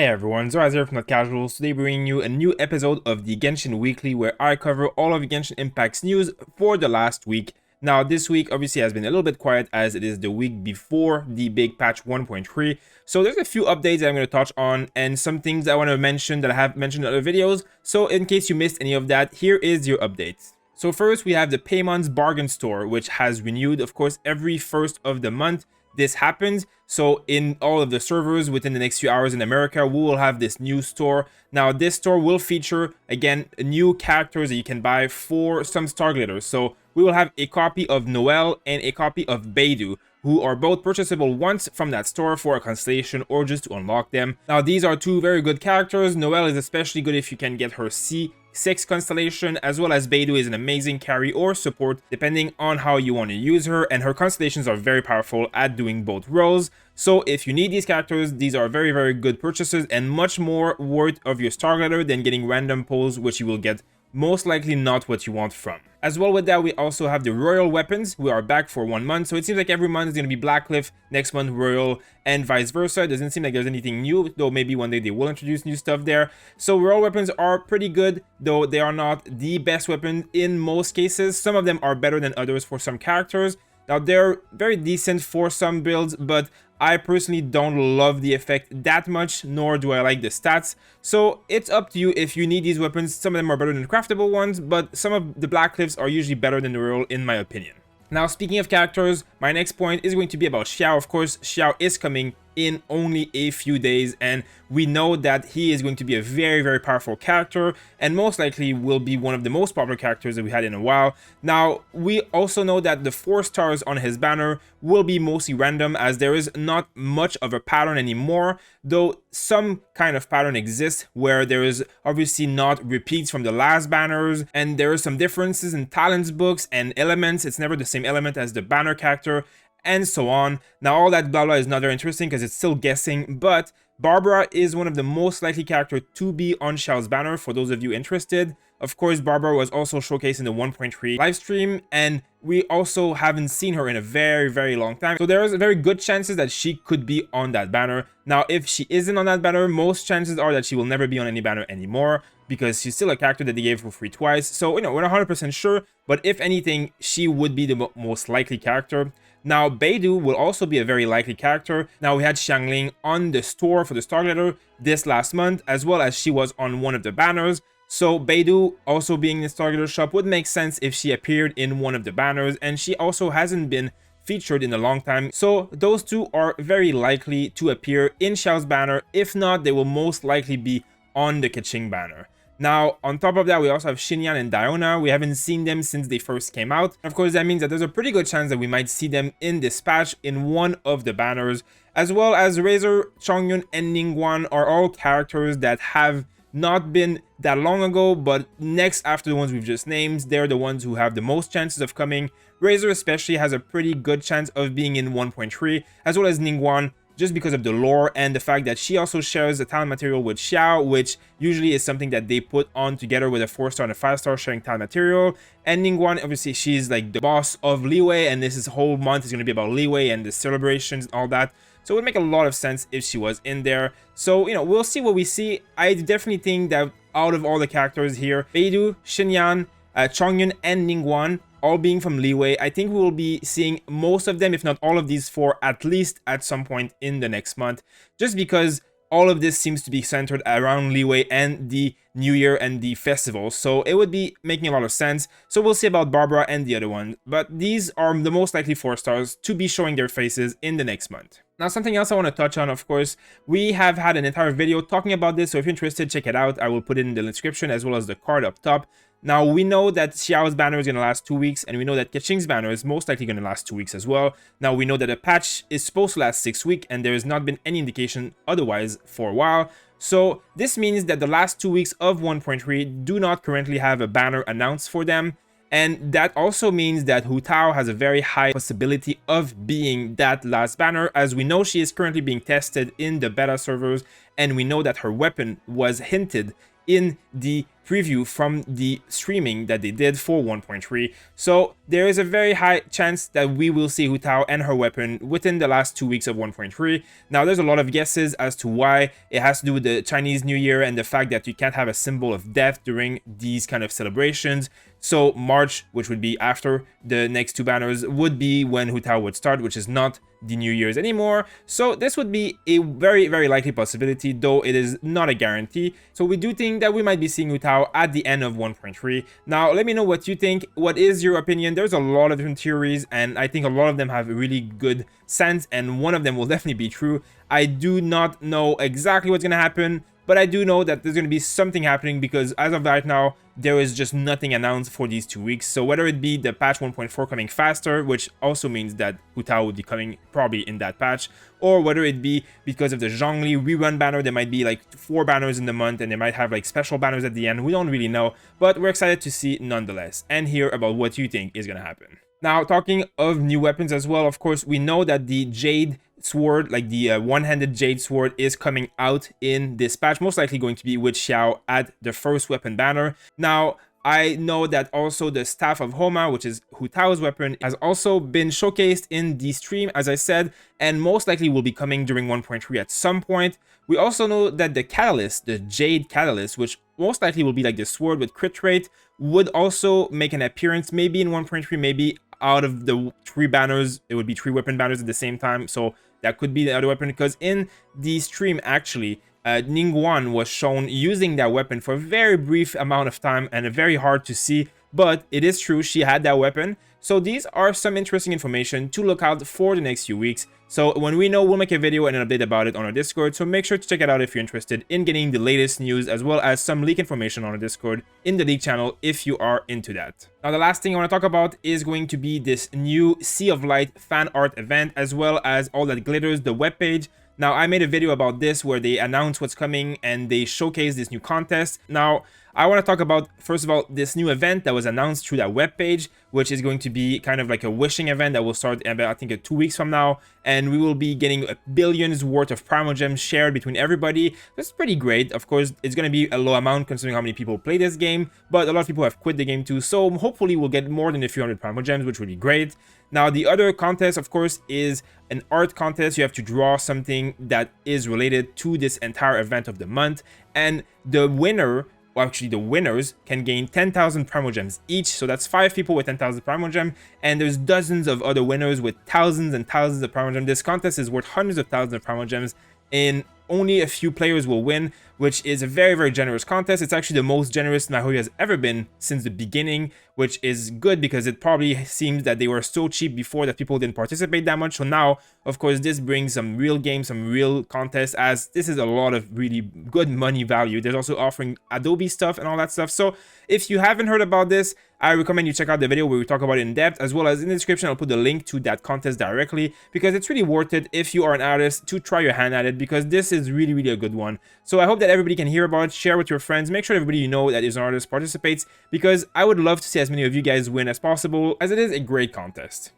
Hey everyone, Zoraz here from Not Casuals. Today bringing you a new episode of the Genshin Weekly where I cover all of Genshin Impact's news for the last week. Now this week obviously has been a little bit quiet as it is the week before the big patch 1.3. So there's a few updates that I'm going to touch on and some things I want to mention that I have mentioned in other videos. So in case you missed any of that, here is your update. So first we have the Paimon's Bargain Store, which has renewed of course every first of the month. This happens. So in all of the servers within the next few hours in America, we will have this new store. Now this store will feature again new characters that you can buy for some Starglitters. So we will have a copy of Noelle and a copy of Beidou, who are both purchasable once from that store for a constellation or just to unlock them. Now these are two very good characters. Noelle is especially good if you can get her C6 constellation, as well as Beidou is an amazing carry or support depending on how you want to use her, and her constellations are very powerful at doing both roles. So if you need these characters, these are very good purchases and much more worth of your Starglitter than getting random pulls, which you will get most likely not what you want from. As well with that, we also have the Royal Weapons, who are back for 1 month. So it seems like every month is going to be Blackcliff, next month Royal, and vice versa. It doesn't seem like there's anything new, though maybe one day they will introduce new stuff there. So Royal Weapons are pretty good, though they are not the best weapon in most cases. Some of them are better than others for some characters. Now they're very decent for some builds, but I personally don't love the effect that much, nor do I like the stats. So it's up to you if you need these weapons. Some of them are better than the craftable ones, but some of the Blackcliffs are usually better than the Royal in my opinion. Now speaking of characters, my next point is going to be about Xiao. Of course, Xiao is coming in only a few days, and we know that he is going to be a very powerful character and most likely will be one of the most popular characters that we had in a while. Now we also know that the 4 stars on his banner will be mostly random, as there is not much of a pattern anymore, though some kind of pattern exists where there is obviously not repeats from the last banners, and there are some differences in talents books and elements. It's never the same element as the banner character, and so on. Now all that blah is not very interesting because it's still guessing, but Barbara is one of the most likely character to be on Xiao's banner for those of you interested. Of course, Barbara was also showcased in the 1.3 livestream, and we also haven't seen her in a very long time. So there is a very good chances that she could be on that banner. Now, if she isn't on that banner, most chances are that she will never be on any banner anymore, because she's still a character that they gave for free twice. So, you know, we're not 100% sure, but if anything, she would be the most likely character. Now, Beidou will also be a very likely character. Now, we had Xiangling on the store for the Starglitter this last month, as well as she was on one of the banners. So Beidou also being in the Starglitter shop would make sense if she appeared in one of the banners, and she also hasn't been featured in a long time. So those two are very likely to appear in Xiao's banner. If not, they will most likely be on the Keqing banner. Now, on top of that, we also have Xinyan and Diona. We haven't seen them since they first came out. Of course, that means that there's a pretty good chance that we might see them in this patch in one of the banners, as well as Razor, Chongyun, and Ningguang are all characters that have not been that long ago, but next after the ones we've just named, they're the ones who have the most chances of coming. Razor especially has a pretty good chance of being in 1.3, as well as Ningguang, just because of the lore and the fact that she also shares the talent material with Xiao, which usually is something that they put on together with a 4-star and a 5-star sharing talent material. And Ningguang, obviously, she's like the boss of Liyue, and this whole month is going to be about Liyue and the celebrations and all that. So it would make a lot of sense if she was in there. So, you know, we'll see what we see. I definitely think that out of all the characters here, Beidou, Xinyan, Chongyun, and Ningguang, all being from Liyue, I think we will be seeing most of them, if not all of these 4, at least at some point in the next month. Just because all of this seems to be centered around Liyue and the New Year and the festival, so it would be making a lot of sense. So we'll see about Barbara and the other one, but these are the most likely 4 stars to be showing their faces in the next month. Now, something else I want to touch on, of course, we have had an entire video talking about this, so if you're interested, check it out. I will put it in the description as well as the card up top. Now, we know that Xiao's banner is going to last 2 weeks, and we know that Keqing's banner is most likely going to last 2 weeks as well. Now, we know that the patch is supposed to last 6 weeks, and there has not been any indication otherwise for a while. So this means that the last 2 weeks of 1.3 do not currently have a banner announced for them. And that also means that Hu Tao has a very high possibility of being that last banner, as we know she is currently being tested in the beta servers, and we know that her weapon was hinted in the preview from the streaming that they did for 1.3. So there is a very high chance that we will see Hu Tao and her weapon within the last 2 weeks of 1.3. Now there's a lot of guesses as to why. It has to do with the Chinese New Year and the fact that you can't have a symbol of death during these kind of celebrations. So March, which would be after the next 2 banners, would be when Hu Tao would start, which is not the New Year's anymore. So this would be a very, very likely possibility, though it is not a guarantee. So we do think that we might be seeing Hu Tao at the end of 1.3. Now, let me know what you think. What is your opinion? There's a lot of different theories, and I think a lot of them have really good sense, and one of them will definitely be true. I do not know exactly what's going to happen, but I do know that there's going to be something happening, because as of right now, there is just nothing announced for these 2 weeks. So whether it be the patch 1.4 coming faster, which also means that Hu Tao would be coming probably in that patch, or whether it be because of the Zhongli rerun banner, there might be like 4 banners in the month, and they might have like special banners at the end. We don't really know, but we're excited to see nonetheless, and hear about what you think is going to happen. Now, talking of new weapons as well, of course, we know that the Jade sword, like the one-handed Jade sword, is coming out in this patch, most likely going to be with Xiao at the first weapon banner. Now, I know that also the Staff of Homa, which is Hu Tao's weapon, has also been showcased in the stream, as I said, and most likely will be coming during 1.3 at some point. We also know that the Catalyst, the Jade Catalyst, which most likely will be like the sword with crit rate, would also make an appearance, maybe in 1.3, maybe out of the 3 banners. It would be 3 weapon banners at the same time, so that could be the other weapon, because in the stream, actually, Ningguang was shown using that weapon for a very brief amount of time, and very hard to see, but it is true, she had that weapon. So these are some interesting information to look out for the next few weeks. So when we know, we'll make a video and an update about it on our Discord, so make sure to check it out if you're interested in getting the latest news, as well as some leak information on our Discord in the leak channel if you are into that. Now, the last thing I want to talk about is going to be this new Sea of Light fan art event, as well as all that glitters, the webpage. Now, I made a video about this where they announce what's coming and they showcase this new contest. Now, I want to talk about, first of all, this new event that was announced through that webpage, which is going to be kind of like a wishing event that will start about, I think, 2 weeks from now. And we will be getting billions worth of Primogems shared between everybody. That's pretty great. Of course, it's going to be a low amount considering how many people play this game, but a lot of people have quit the game too. So hopefully we'll get more than a few hundred Primogems, which would be great. Now, the other contest, of course, is an art contest. You have to draw something that is related to this entire event of the month. And the winner, well, actually the winners, can gain 10,000 Primogems each. So that's 5 people with 10,000 Primogem. And there's dozens of other winners with thousands and thousands of Primogem. This contest is worth hundreds of thousands of Primogems, and only a few players will win, which is a very, very generous contest. It's actually the most generous MyHoYo has ever been since the beginning, which is good because it probably seems that they were so cheap before that people didn't participate that much. So now, of course, this brings some real games, some real contests, as this is a lot of really good money value. There's also offering Adobe stuff and all that stuff. So if you haven't heard about this, I recommend you check out the video where we talk about it in depth, as well as in the description, I'll put the link to that contest directly, because it's really worth it if you are an artist to try your hand at it, because this is really, really a good one. So I hope that everybody can hear about it, share with your friends, make sure everybody you know that is an artist participates, because I would love to see as many of you guys win as possible, as it is a great contest.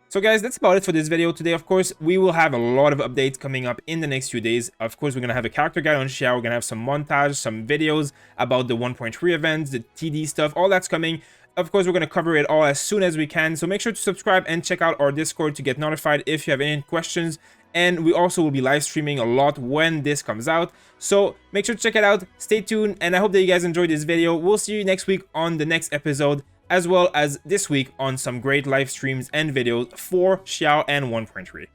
So guys, that's about it for this video today. Of course, we will have a lot of updates coming up in the next few days. Of course, we're going to have a character guide on Xiao. We're going to have some montage, some videos about the 1.3 events, the TD stuff, all that's coming. Of course, we're going to cover it all as soon as we can. So make sure to subscribe and check out our Discord to get notified if you have any questions. And we also will be live streaming a lot when this comes out. So make sure to check it out. Stay tuned. And I hope that you guys enjoyed this video. We'll see you next week on the next episode, as well as this week on some great live streams and videos for Xiao and 1.3.